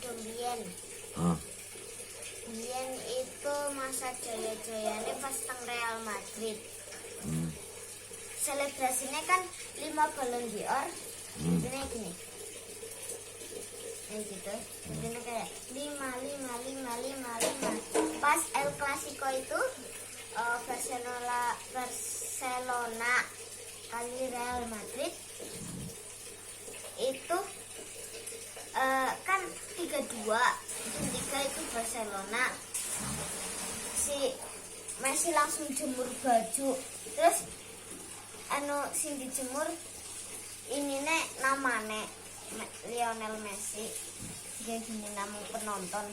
Ronaldo Bien. Bien itu masa jaya-jayanya pas teng Real Madrid. Selebrasinya kan 5 Ballon d'Or. Ini gini. Kayak gitu. Ini kayak 5. Pas El Clasico itu Barcelona kali Real Madrid itu kan 3-2. 3 itu Barcelona. Si Messi langsung jemur baju. Terus sing dijemur ini namane Lionel Messi. Dia gini namun penonton.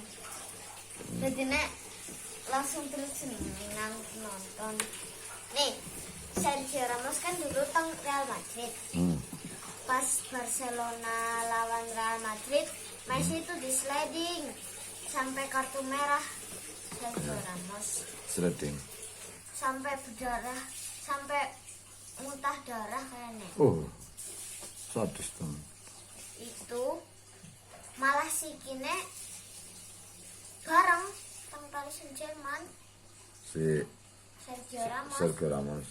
Jadi langsung terus senang penonton. Nih, Sergio Ramos kan dulu teng Real Madrid. Pas Barcelona lawan Real Madrid, Messi itu di sliding sampai kartu merah. Sergio Ramos Sliding sampai berdarah, sampai muntah darah kayaknya. sadis tuh. Itu malah si kine bareng teng Paris Saint-Germain Si Sergio Ramos. Ramos.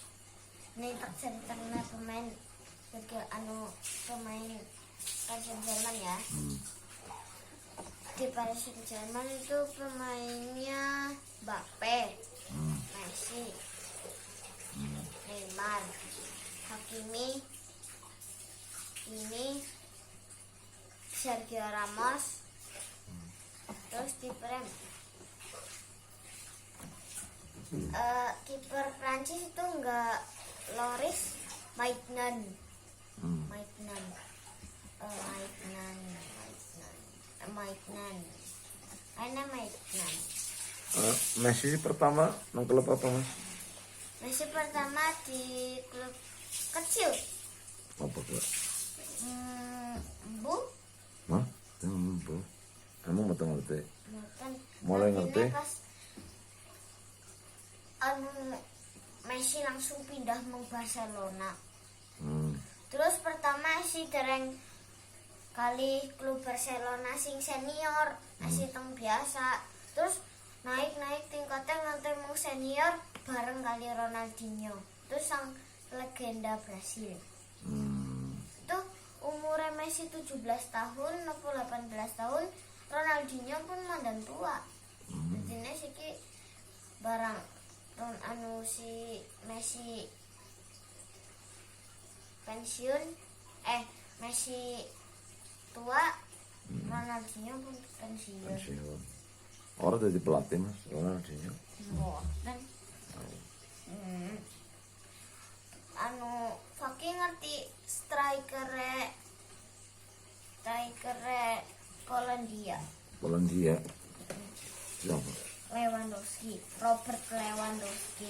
Ini tak ceritanya pemain Paris Saint-Germain ya. Di Paris Saint-Germain itu pemainnya Mbappe, Messi, Neymar, Hakimi, ini Sergio Ramos, terus di Prem kiper Prancis itu enggak Loris Maignan. Messi pertama nang klub apa, Mas? Messi pertama di klub kecil. Apa klub? Bu? Hah? Bu. Kamu mau ngerti? Bukan. Mulai ngerti? Pas Messi langsung pindah ke Barcelona. Terus pertama si dereng kali klub Barcelona sing senior, masih teng biasa. Terus naik tingkatnya nganti mau senior bareng kali Ronaldinho. Terus sang legenda Brasil. Itu umurnya Messi 17 tahun, 18 tahun, Ronaldinho pun mandan tua. Jadi siki barang si Messi pensiun, Messi tua, Ronaldinho pun pensiun. Orang jadi pelatih, Mas, Ronaldinho. Dan Faki ngerti striker Polandia. Siapa? Lewandowski, Robert Lewandowski.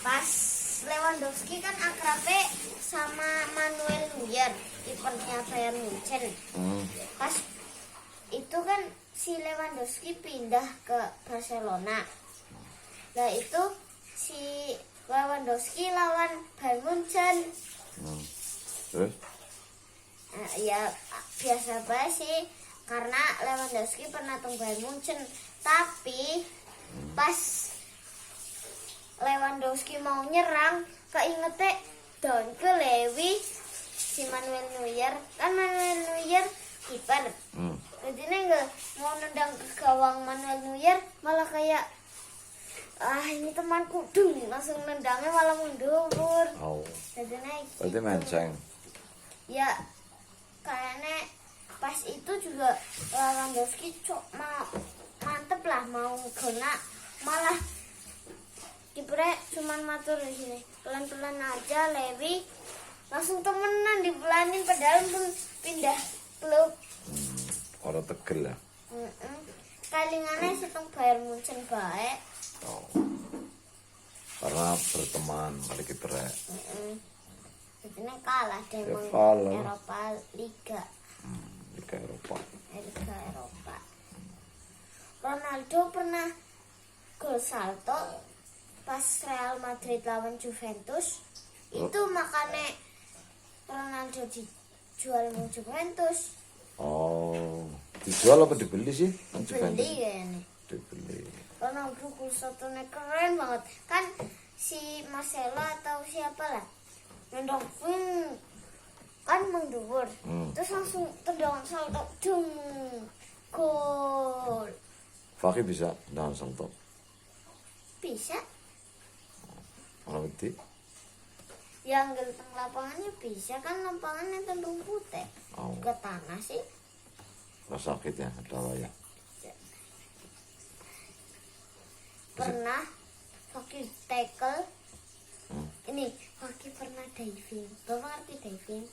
Pas Lewandowski kan akrabnya sama Manuel Neuer, kipernya Bayern Munchen. Pas itu kan si Lewandowski pindah ke Barcelona. Nah itu si Lewandowski lawan Bayern Munchen. Terus? Ya biasa banget sih, karena Lewandowski pernah teng Bayern Munchen. Tapi pas Lewandowski mau nyerang, keingetnya down ke Lewi si Manuel Neuer. Kan Manuel Neuer kiper. Jadi nggak mau nendang ke gawang Manuel Neuer, malah kayak ini temanku, langsung nendangnya malah mundur. Jadi Berarti menceng. Ya kayaknya pas itu juga Lewandowski mantep lah mau kena, malah kipernya cuman matur di sini pelan-pelan aja. Lewi langsung temenan dipelanin padahal pun pindah klub. Orang tegel lah. Kalingannya situng Bayern Munchen baik. Karena berteman kali kipernya. Jadi kalah deh Eropa Liga. Liga Eropa. Ronaldo pernah gol salto pas Real Madrid lawan Juventus. Itu makanya Ronaldo dijual mau Juventus. Oh, dijual apa dibeli sih? Kan Juventus. Beli kayaknya. Dibeli. Ronaldo satunya keren banget. Kan si Marcelo atau siapa lah. Nendang kan mendur. Terus langsung tendangan salto. Dung. Gol. Fakih bisa dengan salto. Bisa. Orang itu. Yang genteng lapangannya bisa kan lapangannya kan rumput ya. Oh, Ke tanah sih. nggak sakit ya, ada ya. Pernah Fakih tackle. Ini Fakih pernah diving. Bapak ngerti diving?